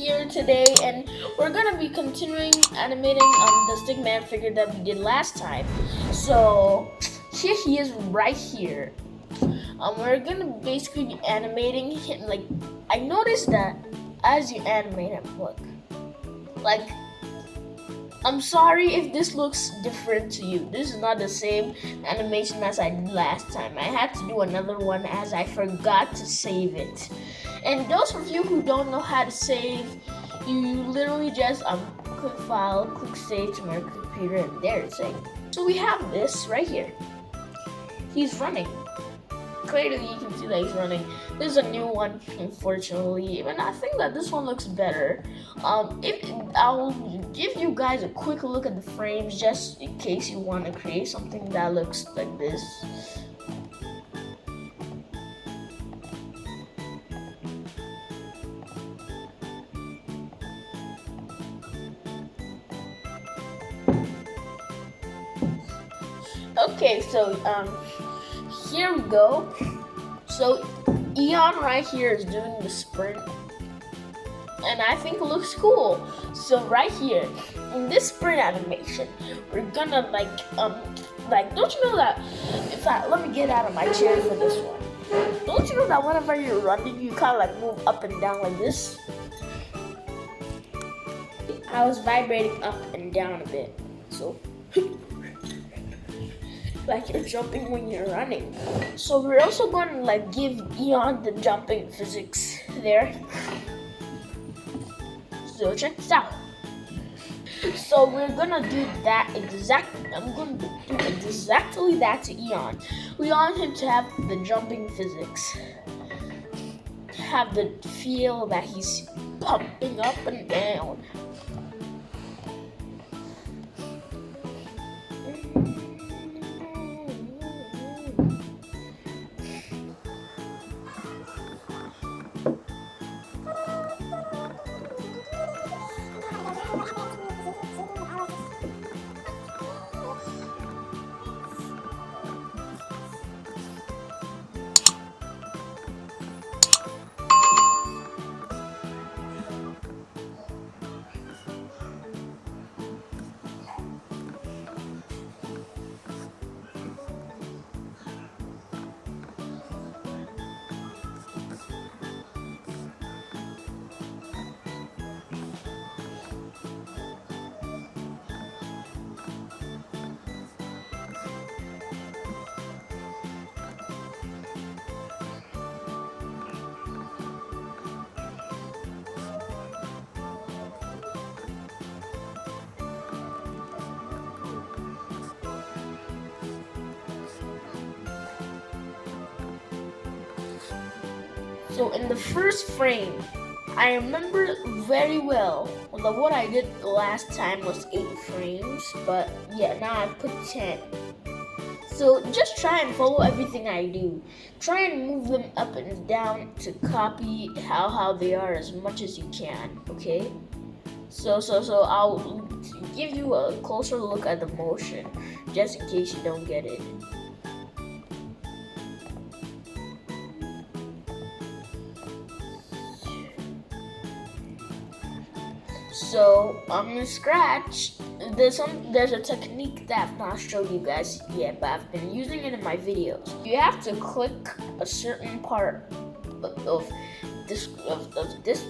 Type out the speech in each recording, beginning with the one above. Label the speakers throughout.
Speaker 1: here today, and we're gonna be continuing animating the Stickman figure that we did last time. So here he is right here. We're gonna basically be animating him. Like, I noticed that as you animate him, look, like, I'm sorry if this looks different to you. This is not the same animation as I did last time. I had to do another one as I forgot to save it. And those of you who don't know how to save, you literally just click file, click save to my computer, and there it's saved. So we have this right here. He's running. Clearly you can see that he's running. This is a new one, unfortunately, and I think that this one looks better. I'll give you guys a quick look at the frames just in case you want to create something that looks like this. Okay, so here we go. So Eon right here is doing the sprint, and I think it looks cool. So right here in this sprint animation, we're gonna like don't you know that let me get out of my chair for this one. Don't you know that whenever you're running, you kind of like move up and down like this? I was vibrating up and down a bit, so like you're jumping when you're running. So we're also going to like give Eon the jumping physics there. So check this out. So we're gonna do that exactly. I'm gonna do exactly that to Eon. We want him to have the jumping physics, have the feel that he's pumping up and down. So in the first frame, I remember very well that what I did last time was 8 frames, but yeah, now I put 10. So just try and follow everything I do. Try and move them up and down to copy how they are as much as you can, okay? So I'll give you a closer look at the motion, just in case you don't get it. So on the Scratch, there's a technique that I've not showed you guys yet, but I've been using it in my videos. You have to click a certain part of this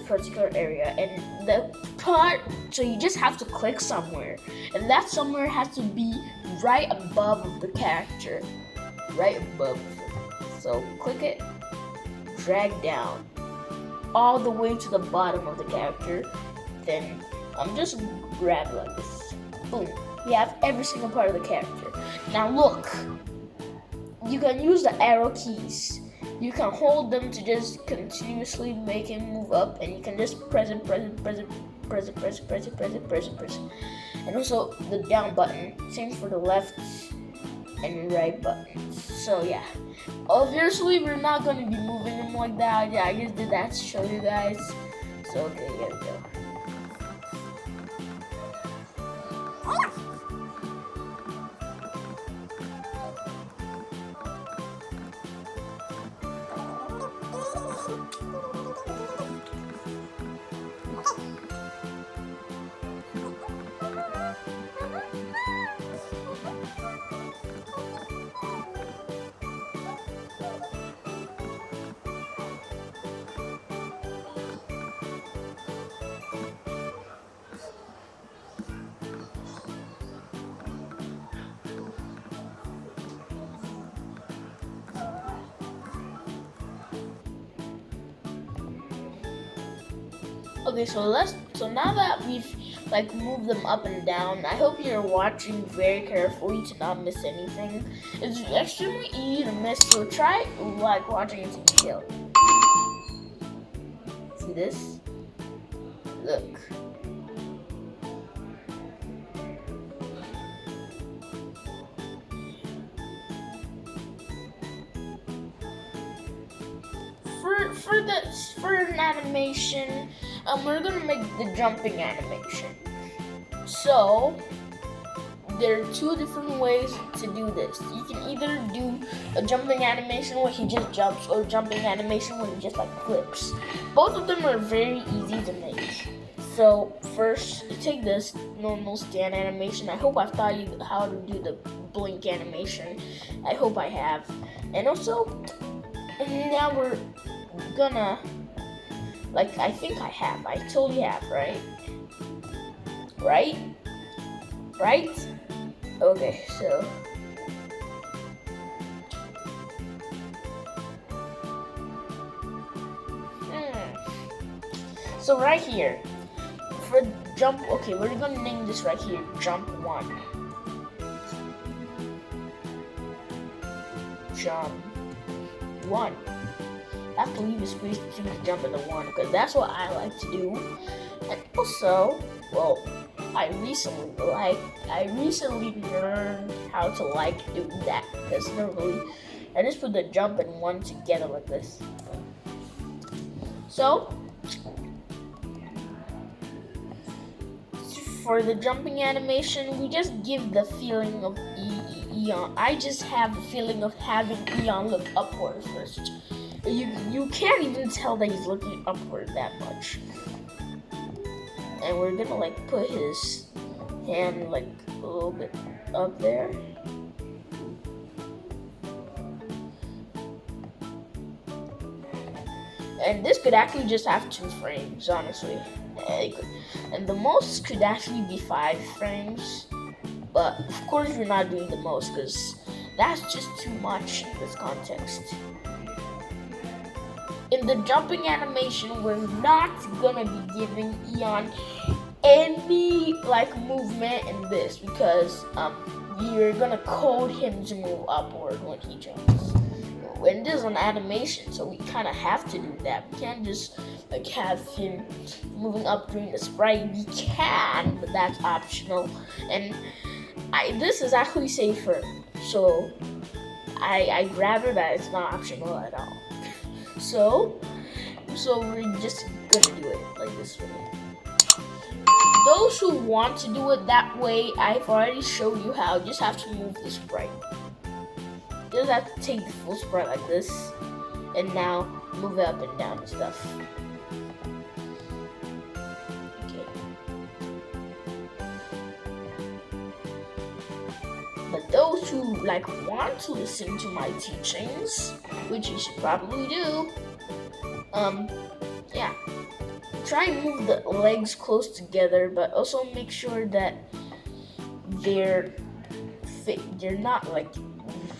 Speaker 1: particular area, and the part, so you just have to click somewhere, and that somewhere has to be right above the character, right above. So click it, drag down all the way to the bottom of the character. Then just grab like this. Boom. You have every single part of the character. Now look, you can use the arrow keys. You can hold them to just continuously make him move up, and you can just press it. And also the down button. Same for the left and right buttons. So yeah. Obviously we're not going to be moving him like that. Yeah, I just did that to show you guys. So okay, here we go. Okay, so now that we've like moved them up and down, I hope you're watching very carefully to not miss anything. It's extremely easy to miss, so try like watching it in detail. See this? Look. For an animation, we're gonna make the jumping animation. So there are two different ways to do this. You can either do a jumping animation where he just jumps, or jumping animation where he just like flips. Both of them are very easy to make. So first, you take this normal stand animation. I hope I've taught you how to do the blink animation. I hope I have. And also, now we're gonna, like, I think I have. I totally have, right? Right? Okay, so so right here for jump. Okay, we're gonna name this right here jump 1. Jump 1. I have to leave a space between the jump and the 1 because that's what I like to do. And also, well, I recently learned how to like do that because normally I just put the jump and 1 together like this. So for the jumping animation, we just give the feeling of Eon. I just have the feeling of having Eon look upward first. You can't even tell that he's looking upward that much. And we're gonna like put his hand like a little bit up there. And this could actually just have 2 frames, honestly. And the most could actually be 5 frames. But of course we're not doing the most because that's just too much in this context. In the jumping animation, we're not gonna be giving Eon any like movement in this because you're gonna code him to move upward when he jumps. And this is an animation, so we kind of have to do that. We can't just like have him moving up during the sprite. We can, but that's optional. And this is actually safer, so I'd rather that it's not optional at all. So we're just gonna do it like this way. Those who want to do it that way, I've already showed you how. You just have to move the sprite. You just have to take the full sprite like this, and now move it up and down and stuff. Okay. But those who like want to listen to my teachings, which you should probably do, yeah, try and move the legs close together, but also make sure that they're not like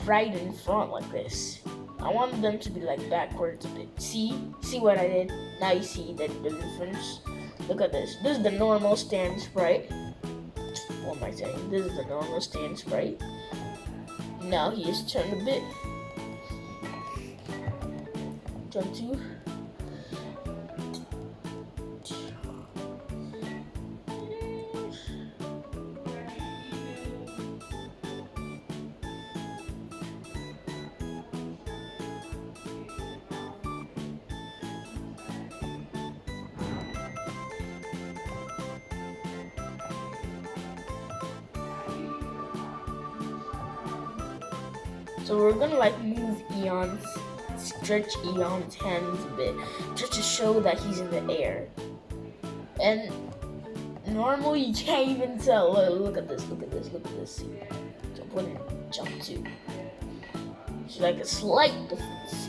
Speaker 1: right in front like this. I want them to be like backwards a bit. See what I did? Now you see the difference. Look at this. This is the normal stand sprite. What am I saying? This is the normal stand sprite. Now he is turned a bit. Turn 2. So we're gonna like move stretch Eon's hands a bit, just to show that he's in the air. And normally you can't even tell. Look at this. See, jump 1 and jump 2. It's like a slight difference.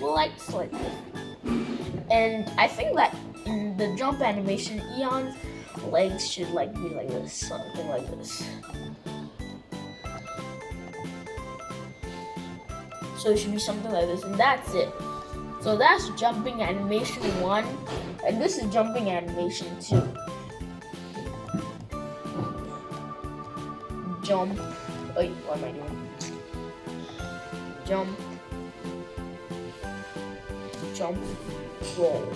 Speaker 1: And I think that in the jump animation, Eon's legs should like be like this, something like this. So it should be something like this, and that's it. So that's jumping animation 1, and this is jumping animation 2. Jump. Wait, what am I doing? Jump. Jump. Roll.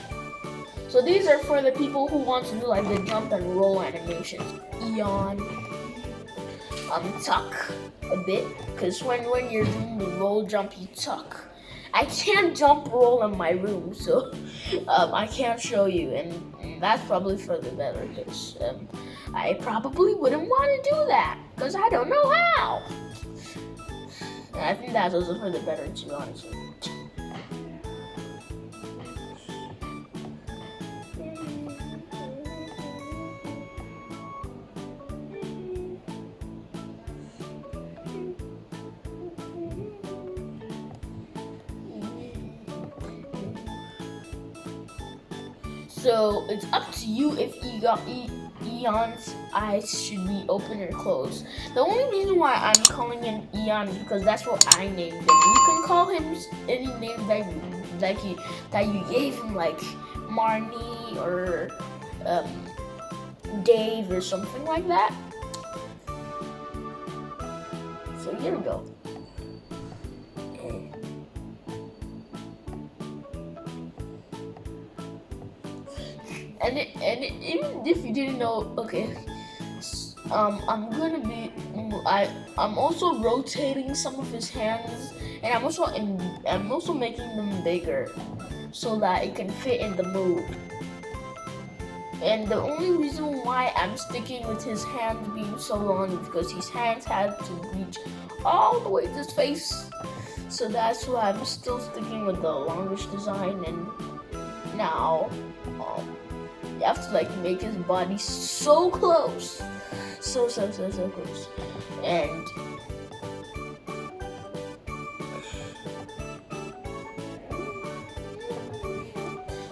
Speaker 1: So these are for the people who want to do like the jump and roll animations. Yawn. Tuck a bit, because when you're doing the roll jump, you tuck. I can't jump roll in my room, so I can't show you, and that's probably for the better, because I probably wouldn't want to do that, because I don't know how. And I think that's also for the better too, honestly. So it's up to you if Eon's eyes should be open or closed. The only reason why I'm calling him Eon is because that's what I named him. You can call him any name that you gave him, like Marnie or Dave or something like that. So here we go. And even if you didn't know, okay, I'm also rotating some of his hands, and I'm also making them bigger so that it can fit in the mood. And the only reason why I'm sticking with his hands being so long is because his hands had to reach all the way to his face. So that's why I'm still sticking with the longish design. And now you have to like make his body so close, so close. And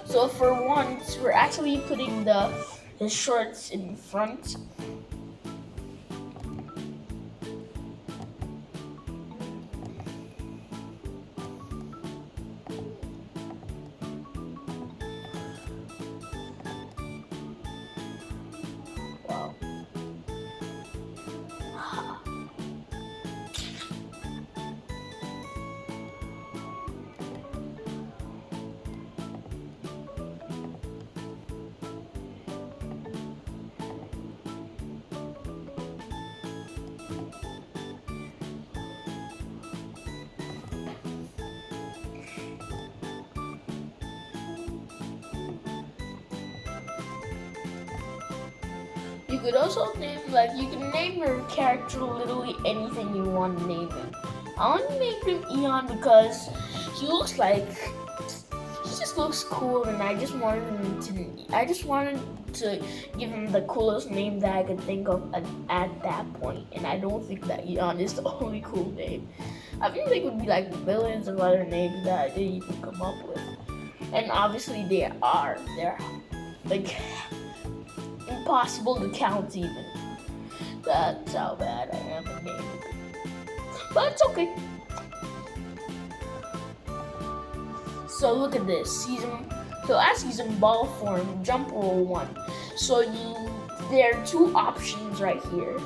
Speaker 1: so for once, we're actually putting the shorts in front. Wow. You could also name, like, you can name your character literally anything you want to name him. I want to name him Eon because he just looks cool, and I just wanted to give him the coolest name that I could think of at that point. And I don't think that Eon is the only cool name. I think there could be like millions of other names that I didn't even come up with. And obviously they're like impossible to count even. That's how bad I am at naming. But it's okay. So look at this. As he's in ball form, jump roll 1. So there are 2 options right here.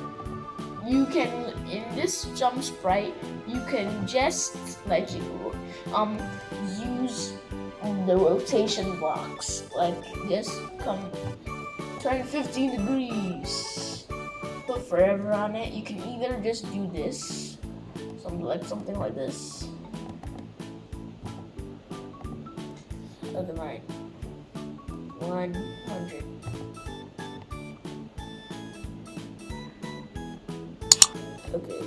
Speaker 1: You can, in this jump sprite, you can just like use the rotation blocks. Like just come turn 15 degrees. Put forever on it. You can either just do this, something like this. Look at mine. 100. Okay.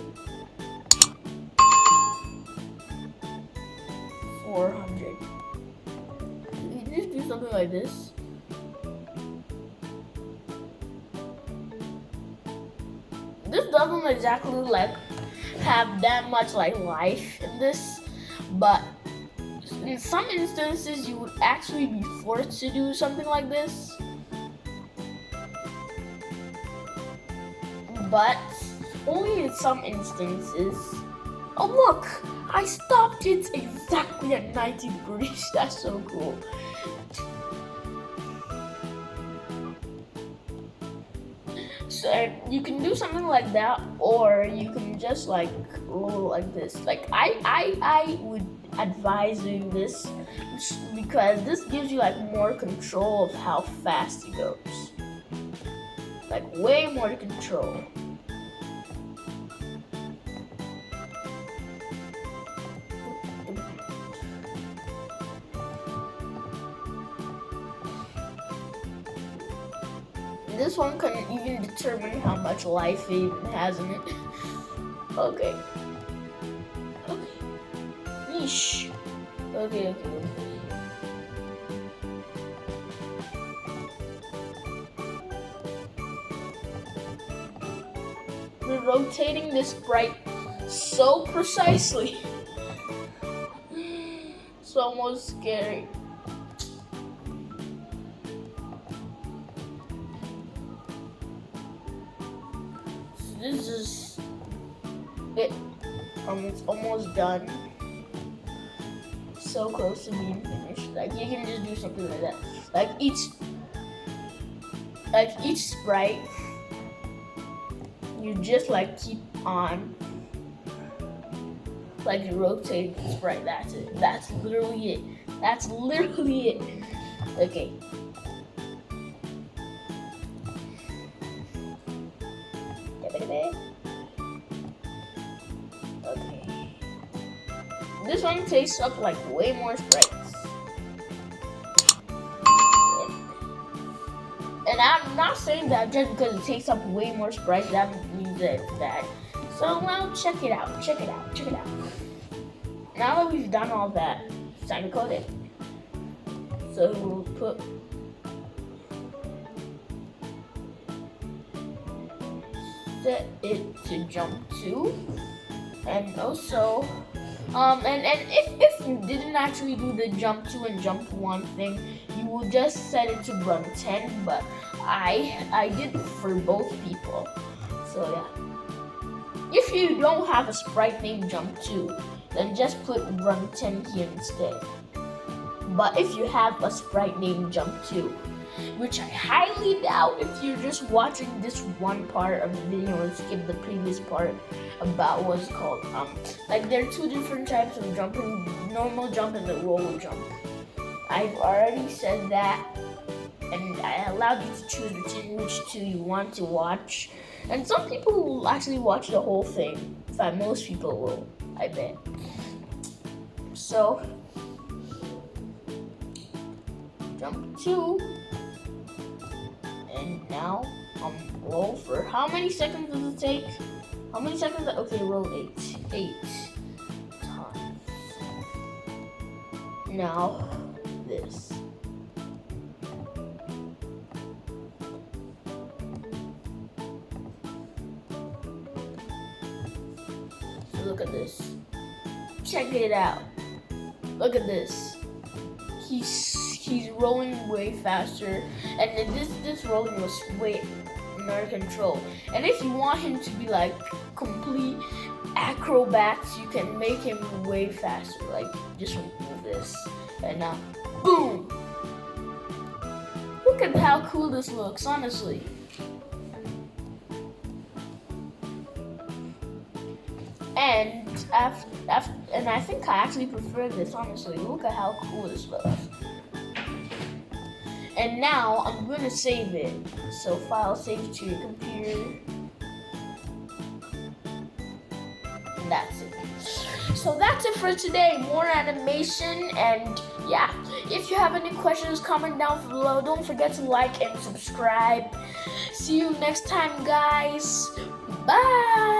Speaker 1: 400. You just do something like this. This doesn't exactly like have that much like life in this, but in some instances you would actually be forced to do something like this. But only in some instances. Oh look! I stopped it exactly at 90 degrees. That's so cool. So you can do something like that, or you can just like roll like this. Like I would advise doing this because this gives you like more control of how fast it goes. Like way more control. This one can even determine how much life it even has in it. Okay. Okay. Yeesh. Okay. We're rotating this sprite so precisely. It's almost scary. This is it. It's almost done. So close to being finished. Like you can just do something like that. Like each sprite, you just like keep on like rotating the sprite. That's it. That's literally it. That's literally it. Okay. Okay. This one takes up like way more sprites. And I'm not saying that just because it takes up way more sprites, that means that it's bad. So now check it out. Now that we've done all that, it's time to code it. So we'll put set it to jump 2, and also and if you didn't actually do the jump 2 and jump 1 thing, you will just set it to run 10, but I did it for both people. So yeah, if you don't have a sprite named jump 2, then just put run 10 here instead. But if you have a sprite named jump 2, which I highly doubt if you're just watching this one part of the video and skip the previous part about what's called like there are 2 different types of jumping: normal jump and the roller jump. I've already said that, and I allowed you to choose between which 2 you want to watch. And some people will actually watch the whole thing. In fact, most people will, I bet. So jump 2. And now, roll for how many seconds does it take? How many seconds? Okay, roll 8. 8 times. Now, this. So look at this. Check it out. Look at this. He's rolling way faster, and then this rolling was way under control. And if you want him to be like complete acrobats, you can make him way faster. Like just remove this, and now boom! Look at how cool this looks, honestly. And and I think I actually prefer this, honestly. Look at how cool this looks. And now I'm going to save it. So file, save to your computer. And that's it. So that's it for today. More animation, and yeah. If you have any questions, comment down below. Don't forget to like and subscribe. See you next time, guys. Bye.